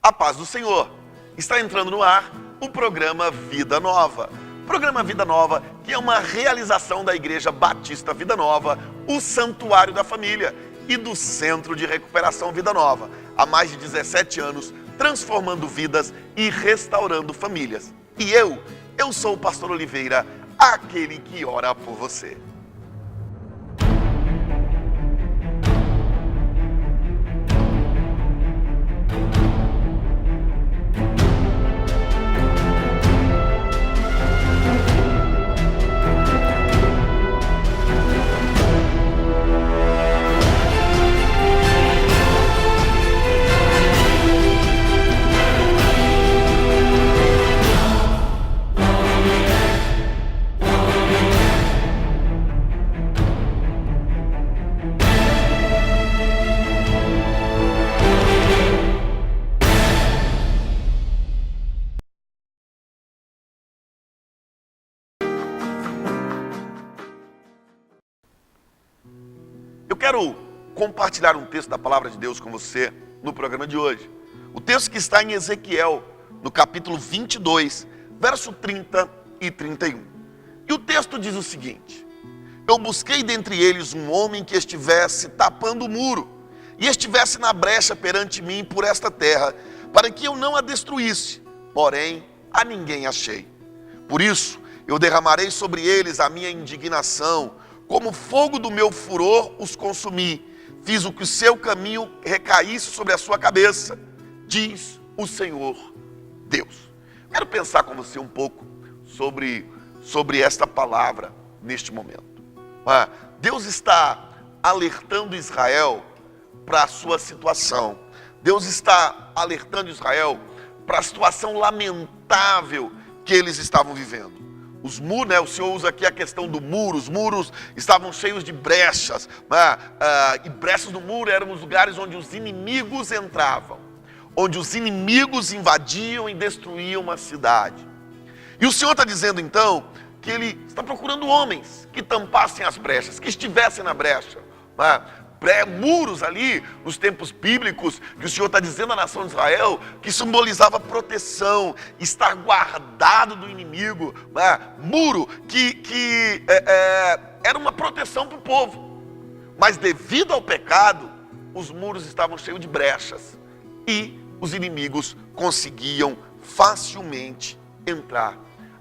A paz do Senhor. Está entrando no ar o programa Vida Nova. O programa Vida Nova, que é uma realização da Igreja Batista Vida Nova, o Santuário da Família e do Centro de Recuperação Vida Nova. Há mais de 17 anos, transformando vidas e restaurando famílias. E eu sou o Pastor Oliveira, aquele que ora por você. Eu quero compartilhar um texto da Palavra de Deus com você no programa de hoje. O texto que está em Ezequiel, no capítulo 22, verso 30 e 31. E o texto diz o seguinte: Eu busquei dentre eles um homem que estivesse tapando o muro e estivesse na brecha perante mim por esta terra, para que eu não a destruísse, porém a ninguém achei. Por isso eu derramarei sobre eles a minha indignação, como fogo do meu furor os consumi. Fiz o que o seu caminho recaísse sobre a sua cabeça, diz o Senhor Deus. Quero pensar com você um pouco sobre esta palavra neste momento. Deus está alertando Israel para a sua situação. Deus está alertando Israel para a situação lamentável que eles estavam vivendo. Os muros, o Senhor usa aqui a questão do muro. Os muros estavam cheios de brechas, e brechas no muro eram os lugares onde os inimigos entravam, onde os inimigos invadiam e destruíam uma cidade. E o Senhor está dizendo então que Ele está procurando homens que tampassem as brechas, que estivessem na brecha. Muros ali, nos tempos bíblicos, que o Senhor está dizendo à nação de Israel, que simbolizava proteção, estar guardado do inimigo. Muro que era uma proteção para o povo. Mas devido ao pecado, os muros estavam cheios de brechas e os inimigos conseguiam facilmente entrar.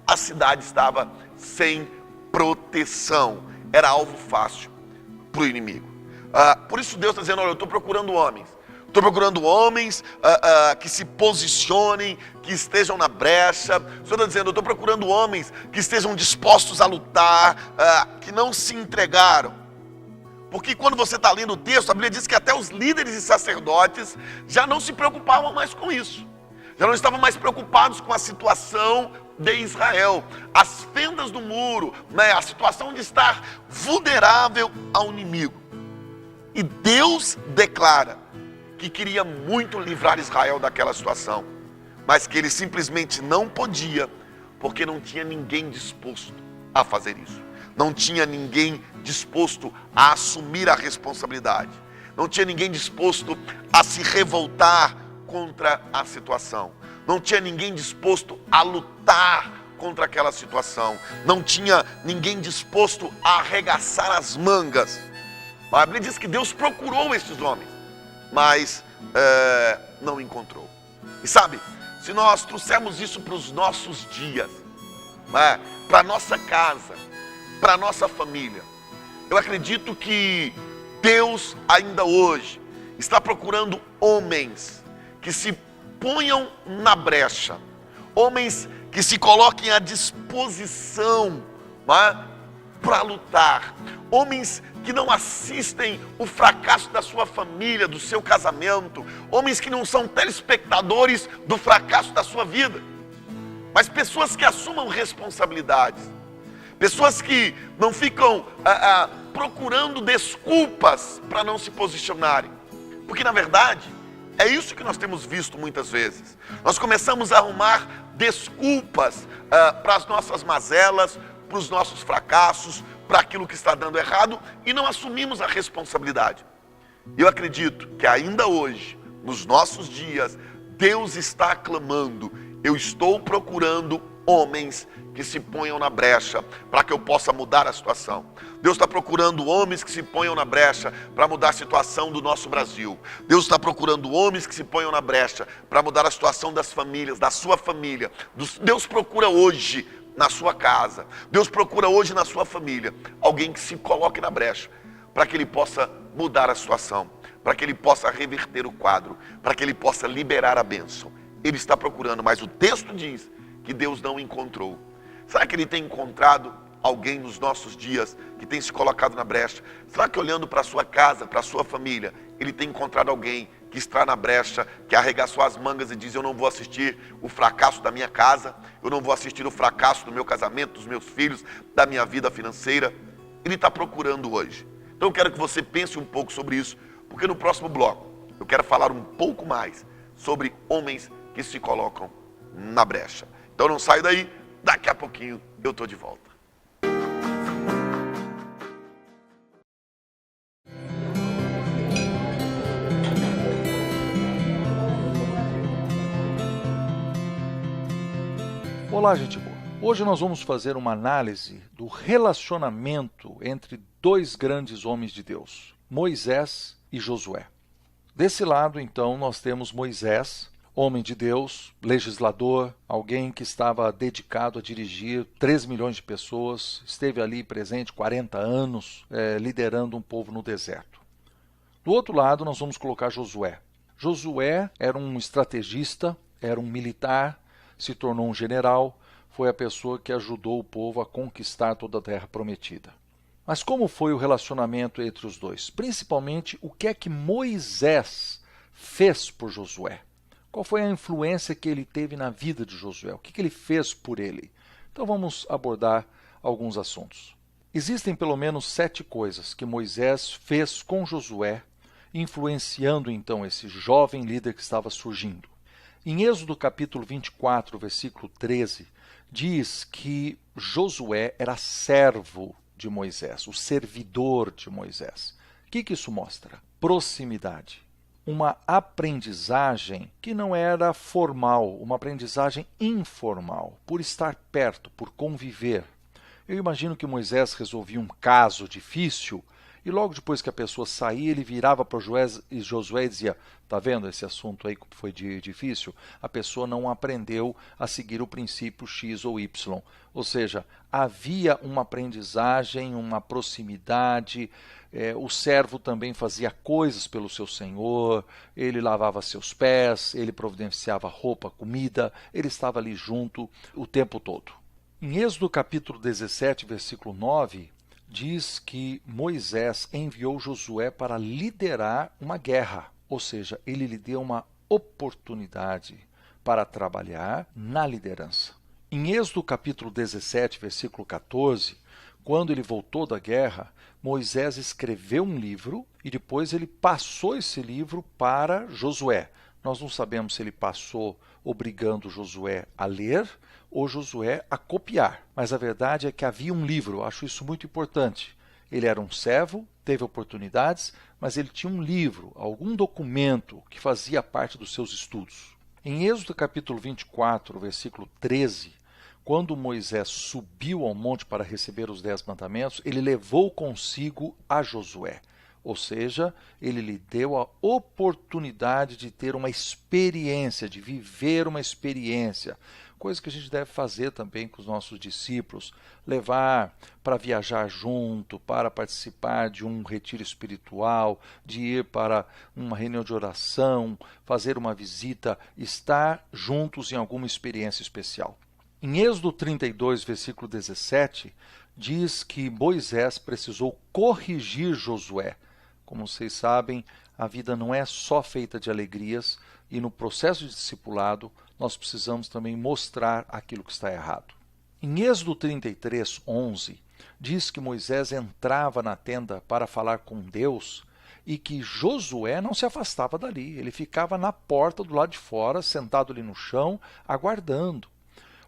A cidade estava sem proteção, era alvo fácil para o inimigo. Por isso Deus está dizendo: olha, eu estou procurando homens. Estou procurando homens que se posicionem, que estejam na brecha. O Senhor está dizendo: eu estou procurando homens que estejam dispostos a lutar, que não se entregaram. Porque quando você está lendo o texto, a Bíblia diz que até os líderes e sacerdotes já não se preocupavam mais com isso. Já não estavam mais preocupados com a situação de Israel. As fendas do muro, a situação de estar vulnerável ao inimigo. E Deus declara que queria muito livrar Israel daquela situação, mas que Ele simplesmente não podia, porque não tinha ninguém disposto a fazer isso. Não tinha ninguém disposto a assumir a responsabilidade. Não tinha ninguém disposto a se revoltar contra a situação. Não tinha ninguém disposto a lutar contra aquela situação. Não tinha ninguém disposto a arregaçar as mangas. A Bíblia diz que Deus procurou estes homens, mas não encontrou. E sabe, se nós trouxermos isso para os nossos dias, para a nossa casa, para a nossa família, eu acredito que Deus ainda hoje está procurando homens que se ponham na brecha, homens que se coloquem à disposição para lutar, homens que não assistem o fracasso da sua família, do seu casamento, homens que não são telespectadores do fracasso da sua vida, mas pessoas que assumam responsabilidades, pessoas que não ficam procurando desculpas para não se posicionarem, porque na verdade é isso que nós temos visto muitas vezes. Nós começamos a arrumar desculpas para as nossas mazelas, para os nossos fracassos, para aquilo que está dando errado, e não assumimos a responsabilidade. Eu acredito que ainda hoje, nos nossos dias, Deus está clamando: eu estou procurando homens que se ponham na brecha para que eu possa mudar a situação. Deus está procurando homens que se ponham na brecha para mudar a situação do nosso Brasil. Deus está procurando homens que se ponham na brecha para mudar a situação das famílias, da sua família. Deus procura hoje na sua casa, Deus procura hoje na sua família alguém que se coloque na brecha para que ele possa mudar a situação, para que ele possa reverter o quadro, para que ele possa liberar a bênção. Ele está procurando, mas o texto diz que Deus não encontrou. Será que ele tem encontrado alguém nos nossos dias que tem se colocado na brecha? Será que olhando para a sua casa, para a sua família, ele tem encontrado alguém que está na brecha, que arregaçou as mangas e diz: eu não vou assistir o fracasso da minha casa, eu não vou assistir o fracasso do meu casamento, dos meus filhos, da minha vida financeira? Ele está procurando hoje. Então eu quero que você pense um pouco sobre isso, porque no próximo bloco eu quero falar um pouco mais sobre homens que se colocam na brecha. Então não sai daí, daqui a pouquinho eu estou de volta. Olá, gente boa. Hoje nós vamos fazer uma análise do relacionamento entre dois grandes homens de Deus, Moisés e Josué. Desse lado, então, nós temos Moisés, homem de Deus, legislador, alguém que estava dedicado a dirigir 3 milhões de pessoas, esteve ali presente 40 anos, liderando um povo no deserto. Do outro lado, nós vamos colocar Josué. Josué era um estrategista, era um militar, se tornou um general, foi a pessoa que ajudou o povo a conquistar toda a terra prometida. Mas como foi o relacionamento entre os dois? Principalmente, o que é que Moisés fez por Josué? Qual foi a influência que ele teve na vida de Josué? O que ele fez por ele? Então vamos abordar alguns assuntos. Existem pelo menos 7 coisas que Moisés fez com Josué, influenciando então esse jovem líder que estava surgindo. Em Êxodo capítulo 24, versículo 13, diz que Josué era servo de Moisés, o servidor de Moisés. O que isso mostra? Proximidade. Uma aprendizagem que não era formal, uma aprendizagem informal, por estar perto, por conviver. Eu imagino que Moisés resolvia um caso difícil e logo depois que a pessoa saía, ele virava para Josué e dizia: tá vendo esse assunto aí que foi difícil? A pessoa não aprendeu a seguir o princípio X ou Y. Ou seja, havia uma aprendizagem, uma proximidade. O servo também fazia coisas pelo seu senhor, ele lavava seus pés, ele providenciava roupa, comida, ele estava ali junto o tempo todo. Em Êxodo capítulo 17, versículo 9, diz que Moisés enviou Josué para liderar uma guerra, ou seja, ele lhe deu uma oportunidade para trabalhar na liderança. Em Êxodo capítulo 17, versículo 14, quando ele voltou da guerra, Moisés escreveu um livro e depois ele passou esse livro para Josué. Nós não sabemos se ele passou obrigando Josué a ler ou Josué a copiar. Mas a verdade é que havia um livro, eu acho isso muito importante. Ele era um servo, teve oportunidades, mas ele tinha um livro, algum documento que fazia parte dos seus estudos. Em Êxodo capítulo 24, versículo 13, quando Moisés subiu ao monte para receber os 10 mandamentos, ele levou consigo a Josué. Ou seja, ele lhe deu a oportunidade de ter uma experiência, de viver uma experiência. Coisa que a gente deve fazer também com os nossos discípulos, levar para viajar junto, para participar de um retiro espiritual, de ir para uma reunião de oração, fazer uma visita, estar juntos em alguma experiência especial. Em Êxodo 32, versículo 17, diz que Moisés precisou corrigir Josué. Como vocês sabem, a vida não é só feita de alegrias e no processo de discipulado nós precisamos também mostrar aquilo que está errado. Em Êxodo 33, 11, diz que Moisés entrava na tenda para falar com Deus e que Josué não se afastava dali. Ele ficava na porta do lado de fora, sentado ali no chão, aguardando.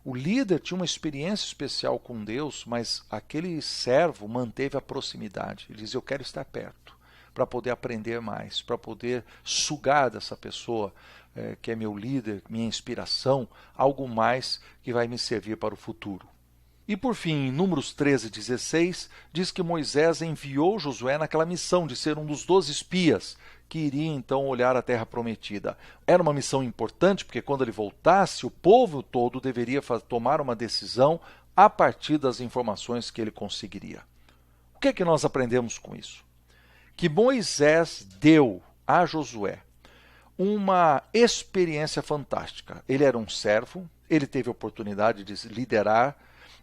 O líder tinha uma experiência especial com Deus, mas aquele servo manteve a proximidade. Ele dizia: eu quero estar perto, para poder aprender mais, para poder sugar dessa pessoa que é meu líder, minha inspiração, algo mais que vai me servir para o futuro. E por fim, em Números 13:16, diz que Moisés enviou Josué naquela missão de ser um dos 12 espias, que iria então olhar a terra prometida. Era uma missão importante, porque quando ele voltasse, o povo todo deveria tomar uma decisão a partir das informações que ele conseguiria. O que é que nós aprendemos com isso? Que Moisés deu a Josué uma experiência fantástica. Ele era um servo, ele teve a oportunidade de liderar,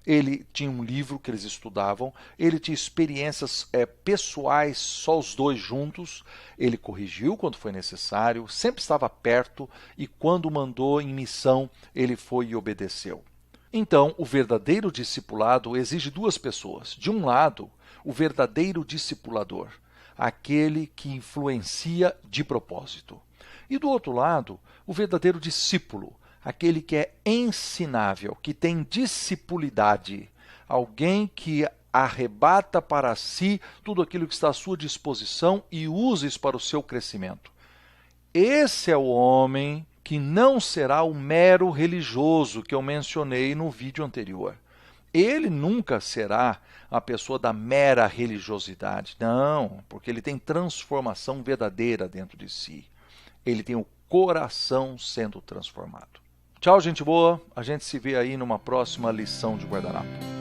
ele tinha um livro que eles estudavam, ele tinha experiências pessoais, só os dois juntos, ele corrigiu quando foi necessário, sempre estava perto e quando mandou em missão, ele foi e obedeceu. Então, o verdadeiro discipulado exige duas pessoas. De um lado, o verdadeiro discipulador, aquele que influencia de propósito. E do outro lado, o verdadeiro discípulo, aquele que é ensinável, que tem discipulidade, alguém que arrebata para si tudo aquilo que está à sua disposição e usa isso para o seu crescimento. Esse é o homem que não será o mero religioso que eu mencionei no vídeo anterior. Ele nunca será a pessoa da mera religiosidade. Não, porque ele tem transformação verdadeira dentro de si. Ele tem o coração sendo transformado. Tchau, gente boa. A gente se vê aí numa próxima lição de guardanapo.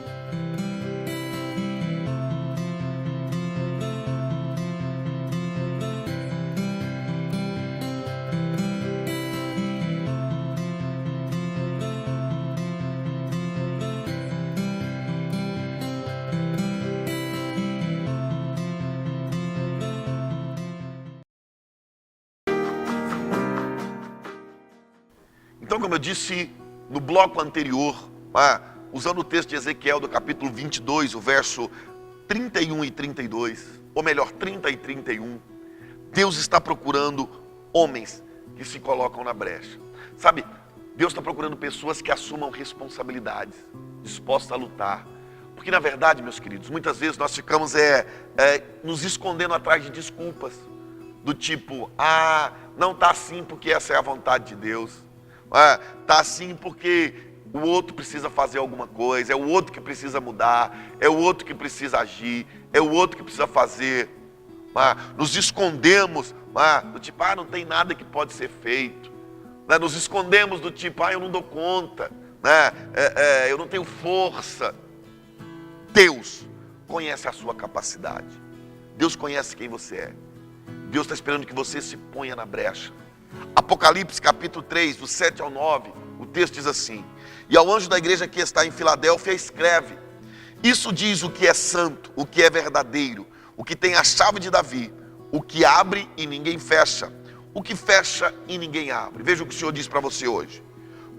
Então, como eu disse no bloco anterior, usando o texto de Ezequiel do capítulo 22, o verso 31 e 32, ou melhor, 30 e 31, Deus está procurando homens que se colocam na brecha. Sabe, Deus está procurando pessoas que assumam responsabilidades, dispostas a lutar. Porque, na verdade, meus queridos, muitas vezes nós ficamos nos escondendo atrás de desculpas, do tipo, não está assim porque essa é a vontade de Deus. Está assim porque o outro precisa fazer alguma coisa, é o outro que precisa mudar, é o outro que precisa agir, é o outro que precisa fazer. Nos escondemos do tipo, não tem nada que pode ser feito. Nos escondemos do tipo, eu não dou conta, eu não tenho força. Deus conhece a sua capacidade. Deus conhece quem você é. Deus está esperando que você se ponha na brecha. Apocalipse capítulo 3, do 7 ao 9, o texto diz assim: e ao anjo da igreja que está em Filadélfia escreve: isso diz o que é santo, o que é verdadeiro, o que tem a chave de Davi, o que abre e ninguém fecha, o que fecha e ninguém abre. Veja o que o Senhor diz para você hoje: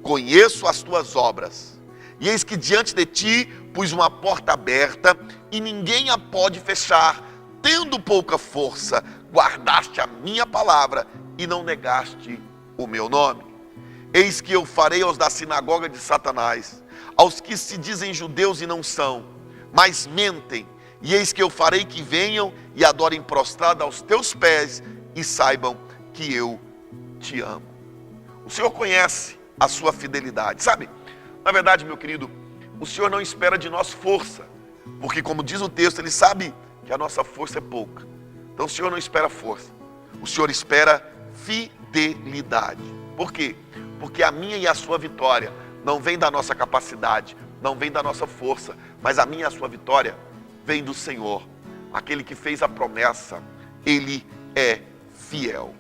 conheço as tuas obras, e eis que diante de ti pus uma porta aberta, e ninguém a pode fechar. Tendo pouca força, guardaste a minha palavra e não negaste o meu nome. Eis que eu farei aos da sinagoga de Satanás, aos que se dizem judeus e não são, mas mentem, e eis que eu farei que venham e adorem prostrado aos teus pés e saibam que eu te amo. O Senhor conhece a sua fidelidade, sabe? Na verdade, meu querido, o Senhor não espera de nós força, porque como diz o texto, Ele sabe que a nossa força é pouca. Então o Senhor não espera força, o Senhor espera fidelidade. Por quê? Porque a minha e a sua vitória não vem da nossa capacidade, não vem da nossa força, mas a minha e a sua vitória vem do Senhor. Aquele que fez a promessa, Ele é fiel.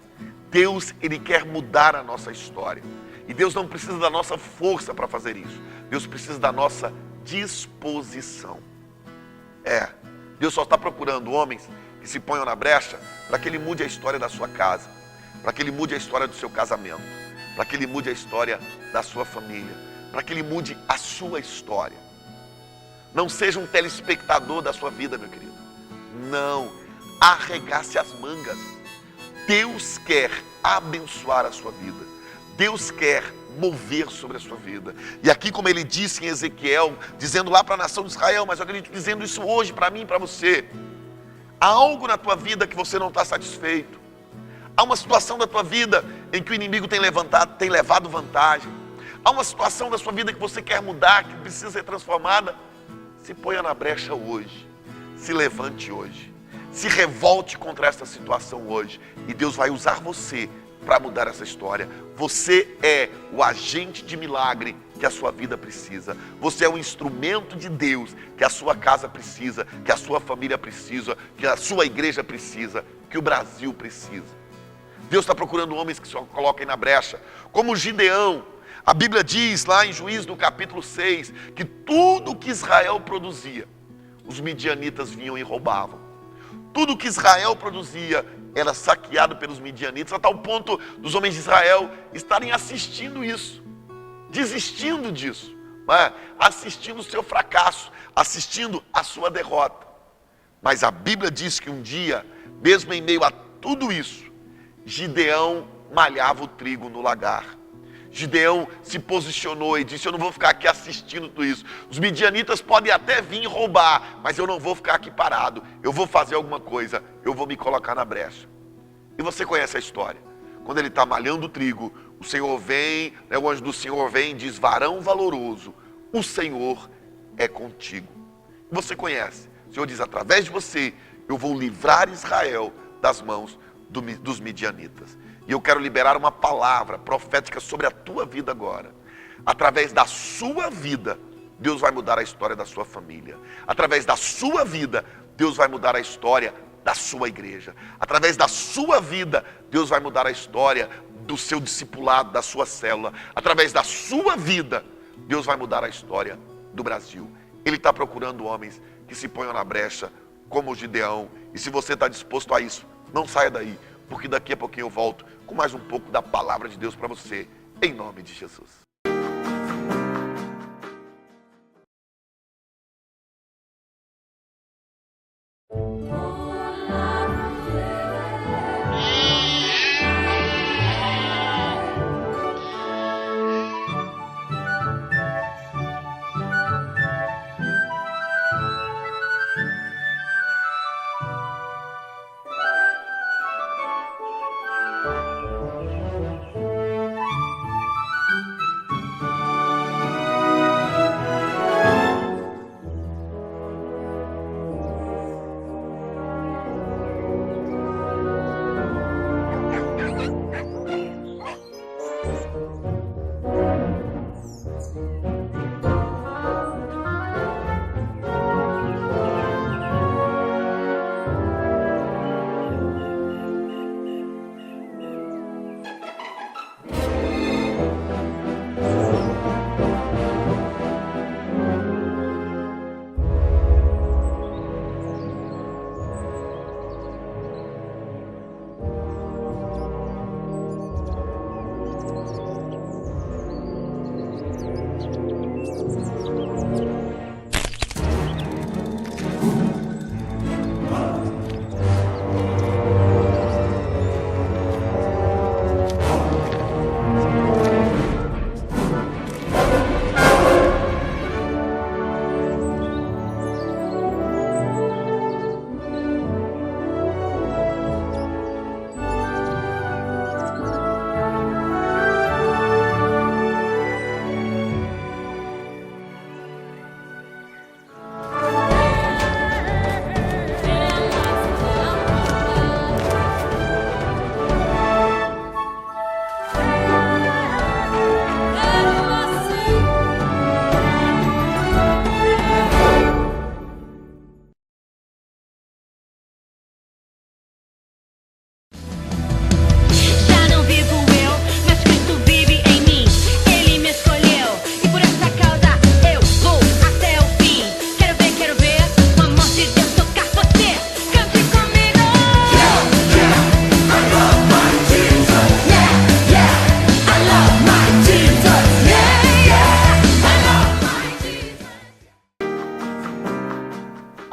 Deus, Ele quer mudar a nossa história. E Deus não precisa da nossa força para fazer isso. Deus precisa da nossa disposição. Deus só está procurando homens que se ponham na brecha para que Ele mude a história da sua casa, para que Ele mude a história do seu casamento, para que Ele mude a história da sua família, para que Ele mude a sua história. Não seja um telespectador da sua vida, meu querido. Não, arregace as mangas. Deus quer abençoar a sua vida. Deus quer mover sobre a sua vida. E aqui, como Ele disse em Ezequiel, dizendo lá para a nação de Israel, mas eu acredito dizendo isso hoje para mim e para você: Há algo na tua vida que você não está satisfeito. Há uma situação da tua vida em que o inimigo tem levado vantagem. Há uma situação da sua vida que você quer mudar, que precisa ser transformada. Se ponha na brecha hoje. Se levante hoje. Se revolte contra essa situação hoje. E Deus vai usar você para mudar essa história. Você é o agente de milagre que a sua vida precisa. Você é um instrumento de Deus que a sua casa precisa, que a sua família precisa, que a sua igreja precisa, que o Brasil precisa. Deus está procurando homens que se coloquem na brecha. Como Gideão. A Bíblia diz lá em Juízes no capítulo 6, que tudo que Israel produzia, os midianitas vinham e roubavam. Tudo que Israel produzia era saqueado pelos midianitas, a tal ponto dos homens de Israel estarem assistindo isso, desistindo disso, né? Assistindo o seu fracasso, assistindo a sua derrota. Mas a Bíblia diz que um dia, mesmo em meio a tudo isso, Gideão malhava o trigo no lagar. Gideão se posicionou e disse: eu não vou ficar aqui assistindo tudo isso. Os midianitas podem até vir roubar, mas eu não vou ficar aqui parado. Eu vou fazer alguma coisa, eu vou me colocar na brecha. E você conhece a história. Quando ele está malhando o trigo, o Senhor vem, né, o anjo do Senhor vem e diz: varão valoroso, o Senhor é contigo. Você conhece. O Senhor diz: através de você, eu vou livrar Israel das mãos dos midianitas. E eu quero liberar uma palavra profética sobre a tua vida agora. Através da sua vida, Deus vai mudar a história da sua família. Através da sua vida, Deus vai mudar a história da sua igreja. Através da sua vida, Deus vai mudar a história do seu discipulado, da sua célula. Através da sua vida, Deus vai mudar a história do Brasil. Ele está procurando homens que se ponham na brecha, como o Gideão. E se você está disposto a isso, não saia daí, porque daqui a pouquinho eu volto com mais um pouco da palavra de Deus para você, em nome de Jesus.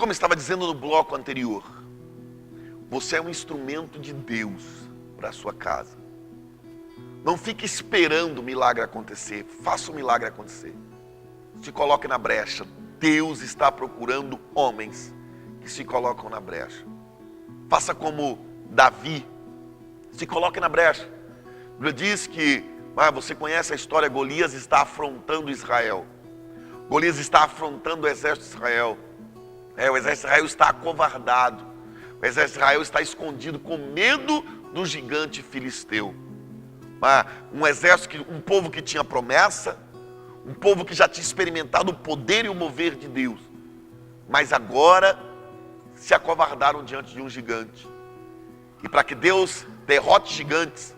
Como estava dizendo no bloco anterior, você é um instrumento de Deus para a sua casa. Não fique esperando o milagre acontecer, faça o milagre acontecer. Se coloque na brecha. Deus está procurando homens que se colocam na brecha. faça como Davi, se coloque na brecha. A Bíblia diz que, você conhece a história, Golias está afrontando Israel. Golias está afrontando o exército de Israel. O exército de Israel está acovardado. O exército de Israel está escondido com medo do gigante filisteu. Um povo que tinha promessa, um povo que já tinha experimentado o poder e o mover de Deus. Mas agora se acovardaram diante de um gigante. E para que Deus derrote gigantes,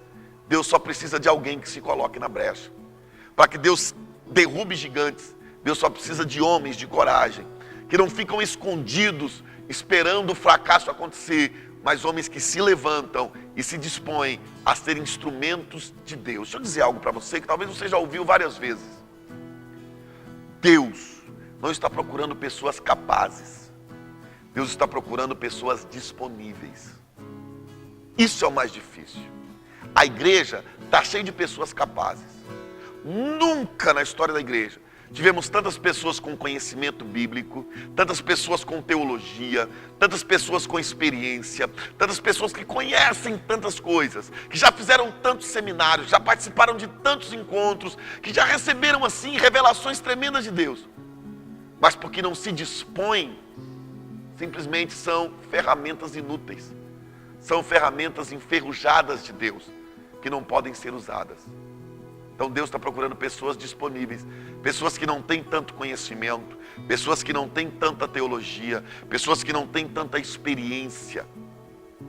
Deus só precisa de alguém que se coloque na brecha. Para que Deus derrube gigantes, Deus só precisa de homens de coragem, que não ficam escondidos esperando o fracasso acontecer, mas homens que se levantam e se dispõem a ser instrumentos de Deus. Deixa eu dizer algo para você que talvez você já ouviu várias vezes. Deus não está procurando pessoas capazes. Deus está procurando pessoas disponíveis. Isso é o mais difícil. A igreja está cheia de pessoas capazes. Nunca na história da igreja tivemos tantas pessoas com conhecimento bíblico, tantas pessoas com teologia, tantas pessoas com experiência, tantas pessoas que conhecem tantas coisas, que já fizeram tantos seminários, já participaram de tantos encontros, que já receberam assim revelações tremendas de Deus. Mas porque não se dispõem, simplesmente são ferramentas inúteis. São ferramentas enferrujadas de Deus, que não podem ser usadas. Então Deus está procurando pessoas disponíveis, pessoas que não têm tanto conhecimento, pessoas que não têm tanta teologia, pessoas que não têm tanta experiência,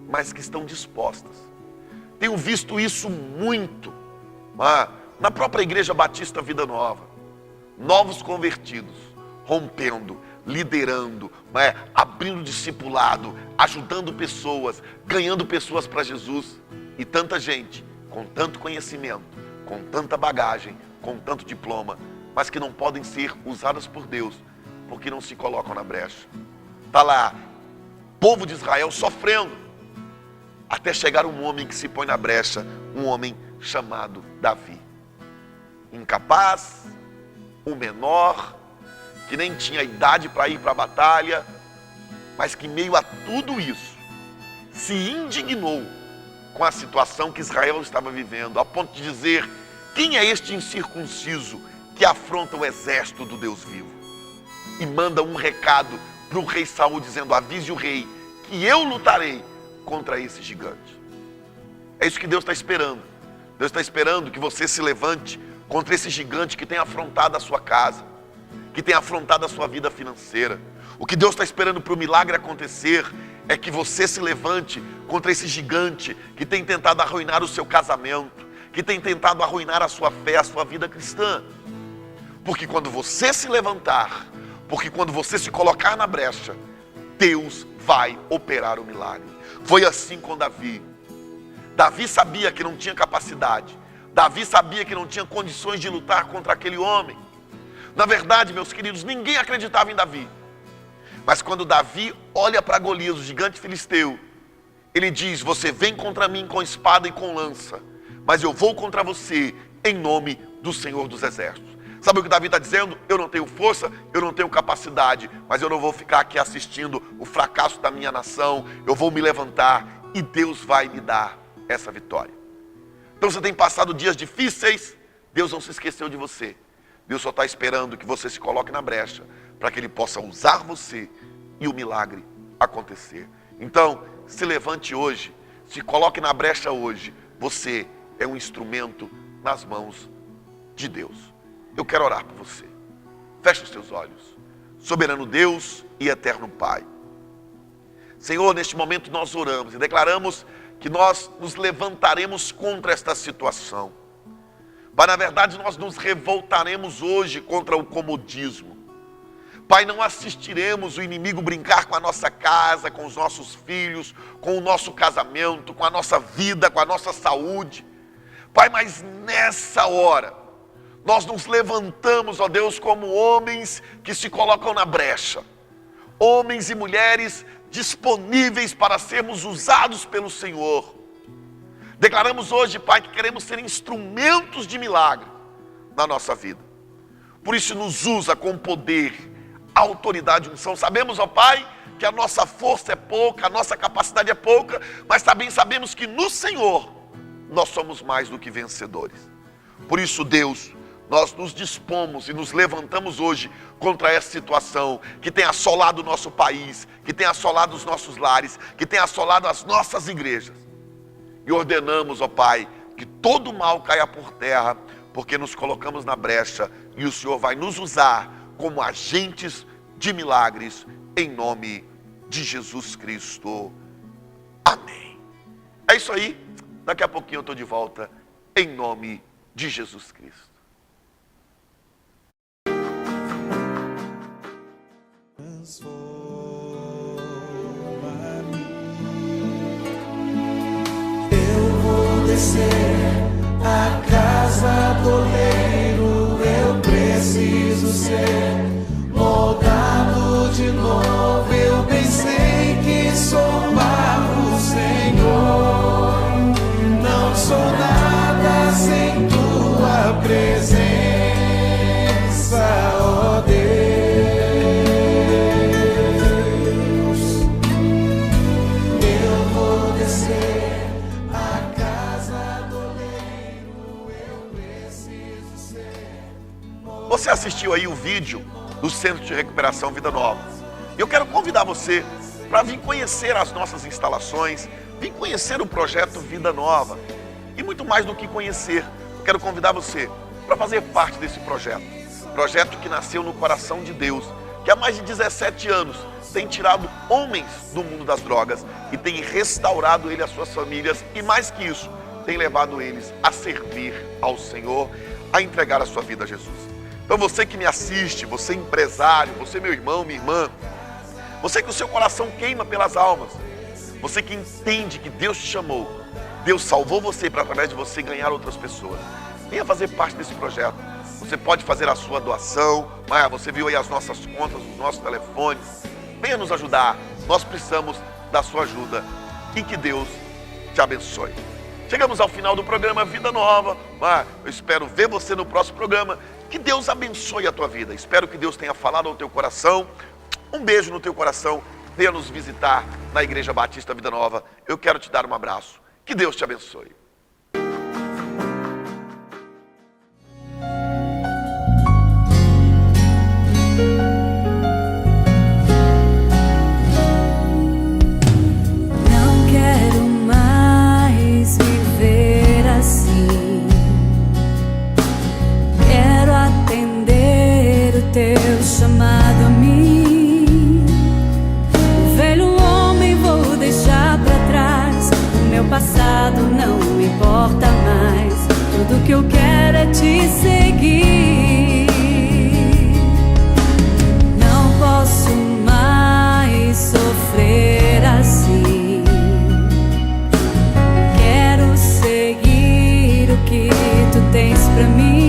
mas que estão dispostas. Tenho visto isso muito na própria Igreja Batista Vida Nova. Novos convertidos, rompendo, liderando, abrindo discipulado, ajudando pessoas, ganhando pessoas para Jesus. E tanta gente com tanto conhecimento, com tanta bagagem, com tanto diploma, mas que não podem ser usadas por Deus, porque não se colocam na brecha. Está lá, povo de Israel sofrendo, até chegar um homem que se põe na brecha, um homem chamado Davi. Incapaz, o menor, que nem tinha idade para ir para a batalha, mas que em meio a tudo isso, se indignou com a situação que Israel estava vivendo, a ponto de dizer: quem é este incircunciso que afronta o exército do Deus vivo? E manda um recado para o rei Saul, dizendo: avise o rei que eu lutarei contra esse gigante. É isso que Deus está esperando. Deus está esperando que você se levante contra esse gigante que tem afrontado a sua casa, que tem afrontado a sua vida financeira. O que Deus está esperando para o milagre acontecer é que você se levante contra esse gigante que tem tentado arruinar o seu casamento, que tem tentado arruinar a sua fé, a sua vida cristã. Porque quando você se levantar, porque quando você se colocar na brecha, Deus vai operar o milagre. Foi assim com Davi. Davi sabia que não tinha capacidade. Davi sabia que não tinha condições de lutar contra aquele homem. Na verdade, meus queridos, ninguém acreditava em Davi. Mas quando Davi olha para Golias, o gigante filisteu, ele diz: você vem contra mim com espada e com lança, mas eu vou contra você em nome do Senhor dos Exércitos. Sabe o que Davi está dizendo? Eu não tenho força, eu não tenho capacidade, mas eu não vou ficar aqui assistindo o fracasso da minha nação. Eu vou me levantar e Deus vai me dar essa vitória. Então você tem passado dias difíceis, Deus não se esqueceu de você. Deus só está esperando que você se coloque na brecha, para que Ele possa usar você e o milagre acontecer. Então, se levante hoje, se coloque na brecha hoje. Você é um instrumento nas mãos de Deus. Eu quero orar por você. Feche os seus olhos. Soberano Deus e eterno Pai. Senhor, neste momento nós oramos e declaramos que nós nos levantaremos contra esta situação. Pai, na verdade nós nos revoltaremos hoje contra o comodismo. Pai, não assistiremos o inimigo brincar com a nossa casa, com os nossos filhos, com o nosso casamento, com a nossa vida, com a nossa saúde. Pai, mas nessa hora, nós nos levantamos, ó Deus, como homens que se colocam na brecha. Homens e mulheres disponíveis para sermos usados pelo Senhor. Declaramos hoje, Pai, que queremos ser instrumentos de milagre na nossa vida. Por isso nos usa com poder, autoridade e unção. Sabemos, ó Pai, que a nossa força é pouca, a nossa capacidade é pouca, mas também sabemos que no Senhor nós somos mais do que vencedores. Por isso, Deus, nós nos dispomos e nos levantamos hoje contra essa situação que tem assolado o nosso país, que tem assolado os nossos lares, que tem assolado as nossas igrejas. E ordenamos, ó Pai, que todo mal caia por terra, porque nos colocamos na brecha e o Senhor vai nos usar como agentes de milagres, em nome de Jesus Cristo. Amém. É isso aí. Daqui a pouquinho eu estou de volta, em nome de Jesus Cristo. Eu vou descer a casa do oleiro, eu preciso ser moldado de novo. Eu bem sei que sou barro, Senhor, não sou nada sem tua presença, ó Deus. Eu vou descer a casa do oleiro, eu preciso ser. Você assistiu aí o vídeo do Centro de Recuperação Vida Nova. Eu quero convidar você para vir conhecer as nossas instalações, vir conhecer o projeto Vida Nova. E muito mais do que conhecer, eu quero convidar você para fazer parte desse projeto. Projeto que nasceu no coração de Deus, que há mais de 17 anos tem tirado homens do mundo das drogas e tem restaurado ele e as suas famílias, e mais que isso, tem levado eles a servir ao Senhor, a entregar a sua vida a Jesus. Então você que me assiste, você empresário, você meu irmão, minha irmã, você que o seu coração queima pelas almas, você que entende que Deus te chamou, Deus salvou você para através de você ganhar outras pessoas, venha fazer parte desse projeto. Você pode fazer a sua doação, você viu aí as nossas contas, os nossos telefones, venha nos ajudar, nós precisamos da sua ajuda e que Deus te abençoe. Chegamos ao final do programa Vida Nova, eu espero ver você no próximo programa. Que Deus abençoe a tua vida. Espero que Deus tenha falado ao teu coração. Um beijo no teu coração. Venha nos visitar na Igreja Batista Vida Nova. Eu quero te dar um abraço. Que Deus te abençoe. Não quero mais viver assim. Quero atender o teu chamado a mim. O velho homem vou deixar pra trás. O meu passado não importa mais. Tudo que eu quero é te seguir. Não posso mais sofrer assim. Quero seguir o que tu tens pra mim.